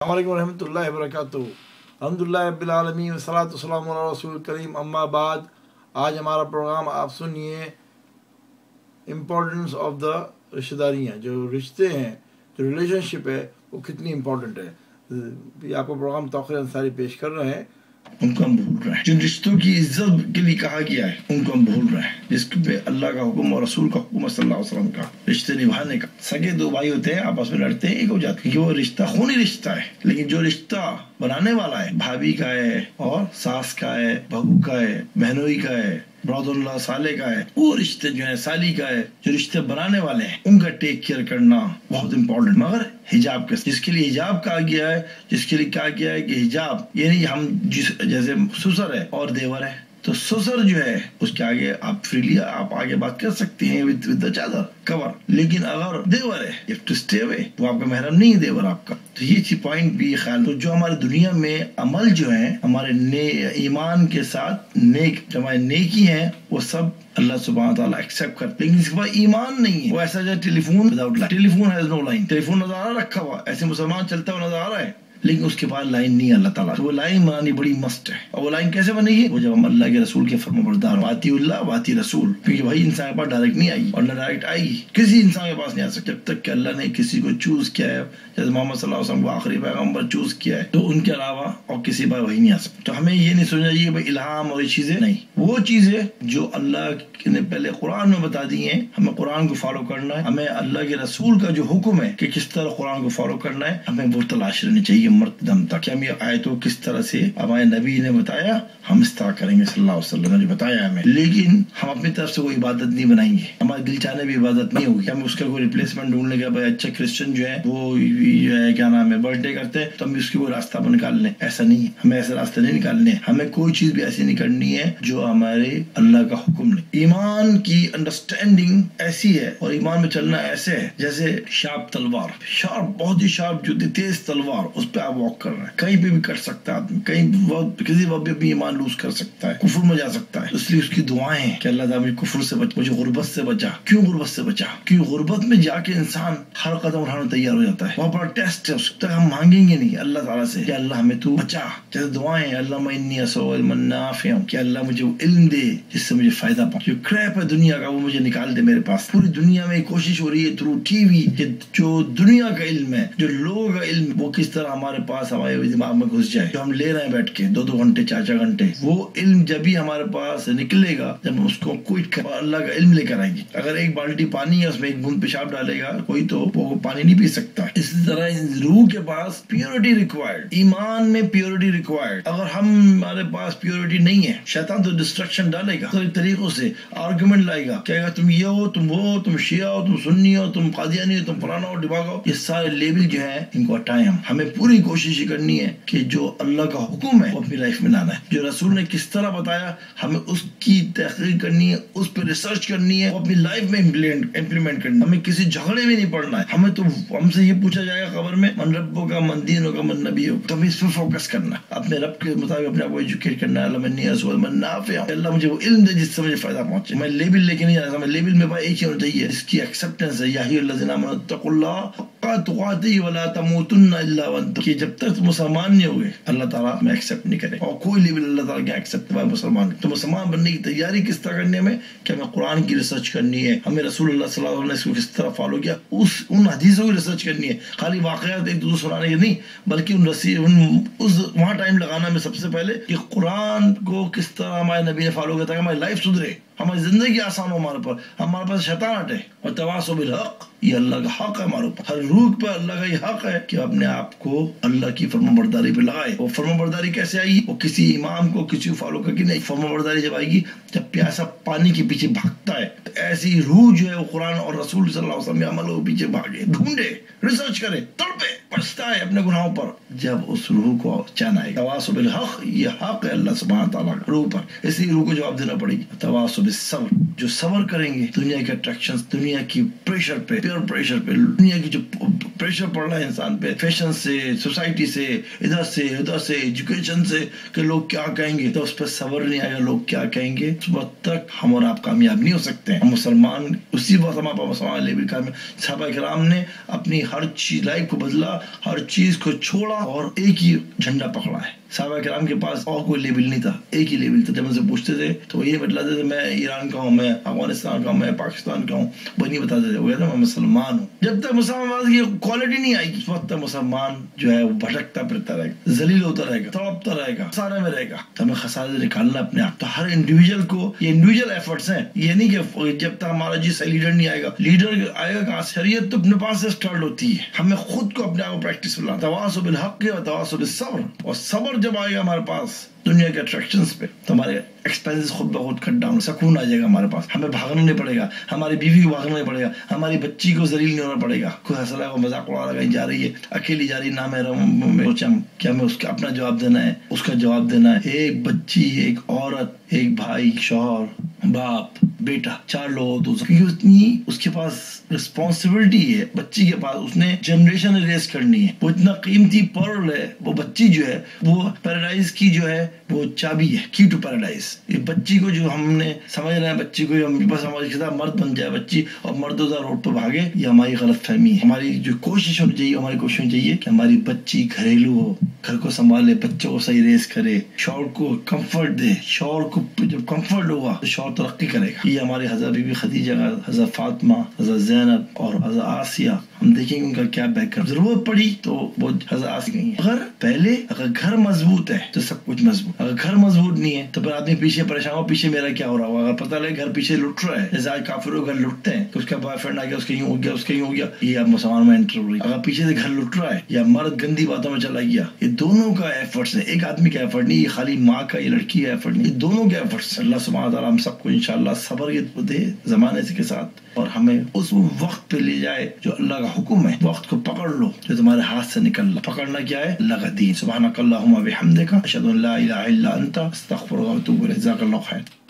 अस्सलाम वालेकुम रहमतुल्लाहि व बरकातुहू। अल्हम्दुलिल्लाहि रब्बिल आलमीन वस्सलातु वस्सलामु अला रसूलिल करीम, अम्मा बाद। आज हमारा प्रोग्राम आप सुनिए इम्पोर्टेंस ऑफ द रिश्तेदारियाँ, जो रिश्ते हैं, जो रिलेशनशिप है, वो कितनी इम्पोर्टेंट है। ये आपको प्रोग्राम तौक़ीर अंसारी पेश कर रहे हैं। उनको हम भूल रहे हैं। जिन रिश्तों की इज्जत के लिए कहा गया है उनको हम भूल रहे हैं, जिसके पे अल्लाह का हुक्म और रसूल का हुक्म सल्लल्लाहु अलैहि वसल्लम का रिश्ते निभाने का। सगे दो भाई होते हैं, आपस में लड़ते हैं, एक हो जाते हैं, क्योंकि वो रिश्ता खूनी रिश्ता है। लेकिन जो रिश्ता बनाने वाला है, भाभी का है और सास का है, बहू का है, बहनोई का है, ब्रदर साले का है, वो रिश्ते जो है साली का है, जो रिश्ते बनाने वाले हैं उनका टेक केयर करना बहुत इंपॉर्टेंट। मगर हिजाब के, जिसके लिए हिजाब कहा गया है, जिसके लिए कहा गया है कि हिजाब यानी हम जैसे ससुर है और देवर है, तो ससुर जो है उसके आगे आप फ्रीली आप आगे बात कर सकते हैं विद द चादर कवर। लेकिन अगर देवर है, you have to stay away, वो आपका महरम नहीं है देवर आपका। तो ये चीज पॉइंट भी ख्याल। तो जो हमारे दुनिया में अमल जो है हमारे ईमान के साथ नेक, जो हमारे नेकी है, वो सब अल्लाह सुब्हानहू व तआला एक्सेप्ट करते हैं। लेकिन इसके बाद ईमान नहीं है, वो ऐसा जो telephone without line, telephone has no line, telephone नजर आ रखा हुआ, ऐसे मुसलमान चलता हुआ नजर आ रहा है, लेकिन उसके बाद लाइन नहीं है अल्लाह ताला। तो वो लाइन बनानी बड़ी मस्त है। और वो लाइन कैसे बनेगी? वो जब हम अल्लाह के रसूल के फरमाबरदार, वातीउल्लाह वाती रसूल, क्योंकि भाई इंसान के पास डायरेक्ट नहीं आएगी और न डायरेक्ट आएगी, किसी इंसान के पास नहीं आ सकती जब तक कि अल्लाह ने किसी को चूज किया है। जैसे मोहम्मद सल्लल्लाहु अलैहि वसल्लम को आखिरी पैगंबर चूज किया है, तो उनके अलावा और किसी पर वही नहीं आ सकता। तो हमें ये नहीं सोचना चाहिए भाई इल्हाम और ये चीजें नहीं, वो चीजें जो अल्लाह ने पहले कुरान में बता दी है, हमें कुरान को फॉलो करना है। हमें अल्लाह के रसूल का जो हुक्म है कि किस तरह कुरान को फॉलो करना है, हमें वो तलाश रहनी चाहिए मरते दम तक। हम ये आयतों किस तरह से हमारे नबी ने बताया हम इस तरह करेंगे, सल्लल्लाहु अलैहि वसल्लम ने बताया हमें। लेकिन हम अपनी तरफ से कोई इबादत नहीं बनाएंगे, हमारे दिल चाहने भी इबादत नहीं होगी। हम उसका कोई रिप्लेसमेंट ढूंढने का, भाई अच्छा क्रिश्चियन जो है वो जो है क्या नाम है बर्थडे करते हैं तो हम उसकी कोई रास्ता निकाल लें, ऐसा नहीं है। हमें ऐसे रास्ते नहीं निकालने, हमें कोई चीज भी ऐसी नहीं करनी है जो हमारे अल्लाह का हुक्म नहीं। ईमान की अंडरस्टैंडिंग ऐसी है और ईमान में चलना ऐसे है जैसे शार्प तलवार, शार्प बहुत ही शार्प जो तेज तलवार, उस पर आप वॉक कर रहे हैं, कहीं पे भी कट सकता है आदमी, कहीं किसी वक्त भी ईमान लूज कर सकता है, कुफर में जा सकता है। इसलिए उसकी दुआएं हैं कि अल्लाह मुझे कुफर से बचा, मुझे गुर्बत से बचा। क्यों गुर्बत से बचा? क्योंकि गुर्बत में जाके इंसान हर कदम उठाने तैयार हो जाता है, वहाँ पर टेस्ट है। उसको हम मांगेंगे नहीं अल्लाह ताला से कि अल्लाह हमें तू बचा, जैसे दुआएं अल्लाह इन्नी असौल मन्नाफिया, कि अल्लाह मुझे वो इल्म दे जिससे मुझे फायदा पहुंचे, जो क्रैप है दुनिया का वो मुझे निकाल दे मेरे पास। पूरी दुनिया में कोशिश हो रही है थ्रू टीवी कि जो दुनिया का इल्म है, जो लोगों का इल्म, वो किस तरह हमारे पास हमारे दिमाग में घुस जाए, जो हम ले रहे हैं बैठ के 2-2 घंटे 4-4 घंटे। वो इल्म जब भी हमारे पास निकलेगा जब हम उसको क्विट अल्लाह का इल्म लेकर आएंगे। अगर एक बाल्टी पानी है उसमें एक बूंद पेशाब डालेगा कोई, तो वो पानी नहीं पी सकता। इसी तरह रूह के पास प्योरिटी रिक्वायर्ड, ईमान में प्योरिटी रिक्वायर्ड। अगर हमारे पास प्योरिटी नहीं है, शैतान तो डिस्ट्रक्शन डालेगा, तो तरीकों से आर्गुमेंट लाएगा, कहेगा तुम ये हो, तुम वो हो, तुम शिया हो, तुम सुन्नी हो, तुम कादियानी हो, तुम फलाना हो, डिबागा हो। ये सारे लेबल जो है इनको हटाएं। हमें पूरी कोशिश करनी है कि जो अल्लाह का हुक्म है वो अपनी लाइफ में लाना है। जो रसूल ने किस तरह बताया हमें उसकी तहकीक करनी है, उस पर रिसर्च करनी है, वो अपनी लाइफ में इम्प्लीमेंट करनी है। हमें किसी झगड़े में नहीं पड़ना है। हमें तो हमसे ये पूछा जाएगा खबर में मन रब्बो का, मन दीन का, मन नबी हो, तो हमें इस पर फोकस करना, अपने रब के मुताबिक अपने आप को एजुकेट करना है। अल्लाह मुझे वो इल्म दे जिससे मुझे फायदा पहुंचे। मैं लेबल लेके नहीं जाना, मैं लेबल में भाई एक ही होना चाहिए, इसकी एक्सेप्टेंस है। कि जब तक मुसलमान नहीं होगे अल्लाह ताला में एक्सेप्ट नहीं करेगा, और कोई लेवल अल्लाह ताला के एक्सेप्ट है मुसलमान। तो मुसलमान बनने की तैयारी किस तरह करने में, कि हमें कुरान की रिसर्च करनी है, हमें रसूलुल्लाह सल्लल्लाहु अलैहि वसल्लम ने इसको किस तरह फॉलो किया, उन हदीसों की रिसर्च करनी है। खाली वाकयात एक दूसरे सुनाने के नहीं, बल्कि वहाँ टाइम लगाना में सबसे पहले कि कुरान को किस तरह हमारे नबी ने फॉलो किया ताकि हमारी लाइफ सुधरे, हमारी जिंदगी आसान हो, हमारे पास शैतान हटे। और तवासो बिल हक, ये अल्लाह का हक है हमारे ऊपर, हर रूह पर अल्लाह का ये हक है कि अपने आप को अल्लाह की फरमाबरदारी पे लगाए। वो फरमाबरदारी कैसे आएगी? वो किसी इमाम को किसी को फॉलो करके नहीं। फरमाबरदारी जब आएगी जब प्यासा पानी के पीछे भागता है, तो ऐसी रूह जो है वो कुरान और रसूल सल्लल्लाहु अलैहि वसल्लम के अमल के पीछे भागे, ढूंढे, रिसर्च करे, तड़पे, पछता है अपने गुनाहों पर, जब उस रूह को चैन आएगा। तवासो बिल हक, ये हक है अल्लाह सुब्हानहू तआला का रूह पर, इसलिए रूह को जवाब देना पड़ेगी। तवासो बिस सब्र, जो सबर करेंगे दुनिया के अट्रैक्शन, दुनिया की प्रेशर पे, प्योर प्रेशर पे, दुनिया की जो प्रेशर पड़ रहा है इंसान पे, फैशन से, सोसाइटी से, इधर से उधर से, एजुकेशन से, कि लोग क्या कहेंगे, तो उस पर सबर नहीं आएगा, लोग क्या कहेंगे, उस वक्त तक हम और आप कामयाब नहीं हो सकते हैं। हम मुसलमान उसी वक्त हमारे मुसलमान लेवल का सहाबा किराम ने अपनी हर चीज लाइफ को बदला, ہر چیز کو چھوڑا اور ایک ہی جھنڈا پکڑا ہے. صحابہ کرام کے پاس اور کوئی لیبل نہیں تھا, ایک ہی لیبل تھا. جب ان سے پوچھتے تھے تو وہ یہ بتلاتے تھے میں ایران کا ہوں, میں افغانستان کا ہوں, میں پاکستان کا ہوں. وہ نہیں بتاتے تھے, وہ کہتے میں مسلمان ہوں. جب تک مسلمان کی کوالٹی نہیں آئے گی اس وقت تک مسلمان جو ہے وہ بھٹکتا پھرتا رہے گا, ذلیل ہوتا رہے گا, تڑپتا رہے گا, سارے میں رہے گا. تو ہمیں خسارے سے نکالنا اپنے آپ. تو ہر انڈیویجل کو یہ انڈیویجل ایفرٹس ہیں, یہ نہیں کہ جب تک ہمارا صحیح لیڈر نہیں آئے گا. لیڈر آئے گا کہاں سے؟ شریعت تو اپنے پاس سے اسٹارٹ ہوتی ہے. ہمیں خود کو اپنے آپ کو پریکٹس میں لانا, تواصوا بالحق و تواصوا بالصبر. اور صبر جب آئے گا ہمارے پاس دنیا کے اٹریکشنز پہ تو ہمارے ایکسپینسز خود بخود کٹ ڈاؤن, سکون آ جائے گا ہمارے پاس. ہمیں بھاگنا نہیں پڑے گا, ہماری بیوی کو بھاگنا نہیں پڑے گا, ہماری بچی کو ذلیل نہیں ہونا پڑے گا. کوئی ہنسلا کو مذاق اڑا رہا, کہیں جا رہی ہے اکیلی جا رہی, نہ میں کیا میں اس کا اپنا جواب دینا ہے, اس کا جواب دینا ہے. ایک بچی, ایک عورت, ایک بھائی, شوہر, باپ, بیٹا, 4 لوگ تو کیونکہ اتنی اس کے پاس رسپانسبلٹی ہے. بچی کے پاس اس نے جنریشن ریز کرنی ہے. وہ اتنا قیمتی پرل ہے. وہ بچی جو ہے وہ پیراڈائز کی جو ہے وہ چابی ہے, کی ٹو پیراڈائز. یہ بچی کو جو ہم نے سمجھ رہے ہیں, بچی کو ہم بس ہماری خدا مرد بن جائے بچی اور مردوزہ روڈ پہ بھاگے, یہ ہماری غلط فہمی ہے. ہماری جو کوشش ہونی چاہیے, ہماری کوشش ہونی چاہیے کہ ہماری بچی گھریلو ہو, گھر کو سنبھالے, بچوں کو صحیح ریز کرے, شوہر کو کمفرٹ دے. شوہر کو جب کمفرٹ ہوگا تو شوہر ترقی کرے گا. یہ ہماری حضرت بی بی خدیجہ کا, حضرت فاطمہ, حضرت زینب اور حضرت آسیہ, ہم دیکھیں گے ان کا کیا بیک گراؤنڈ. ضرورت پڑی تو وہ حضرت آسیہ گئی ہیں. اگر گھر مضبوط ہے تو سب کچھ مضبوط. اگر گھر مضبوط نہیں ہے تو پھر آدمی پیچھے پریشان ہو, پیچھے میرا کیا ہو رہا ہوگا. اگر پتہ لگے گھر پیچھے لٹ رہا ہے, جیسے آج کافروں گھر لٹتے ہیں کہ اس کا بوائے فرینڈ آ گیا, اس کا یوں ہو گیا, اس کا یوں ہو گیا, یہ اب مسلمان میں انٹر ہو رہی. اگر پیچھے سے گھر لٹ رہا ہے یا مرد گندی باتوں میں چلا گیا, یہ دونوں کا ایفرٹس ہے. ایک آدمی کا ایفرٹ نہیں, یہ خالی ماں کا, یہ لڑکی کا ایفرٹ نہیں, یہ دونوں کے ایفرٹس. اللہ سبحانہ تعالیٰ ہم سب کو انشاءاللہ صبر دے زمانے کے ساتھ, اور ہمیں اس وقت پہ لے جائے جو اللہ کا حکم ہے. وقت کو پکڑ لو جو تمہارے ہاتھ سے نکل رہا. پکڑنا کیا ہے؟ اللہ کا دین. سبحانک اللہم و بحمدک, اشہد ان لا الہ الا انت, استغفرک و اتوب الیک. جزاک اللہ خیر.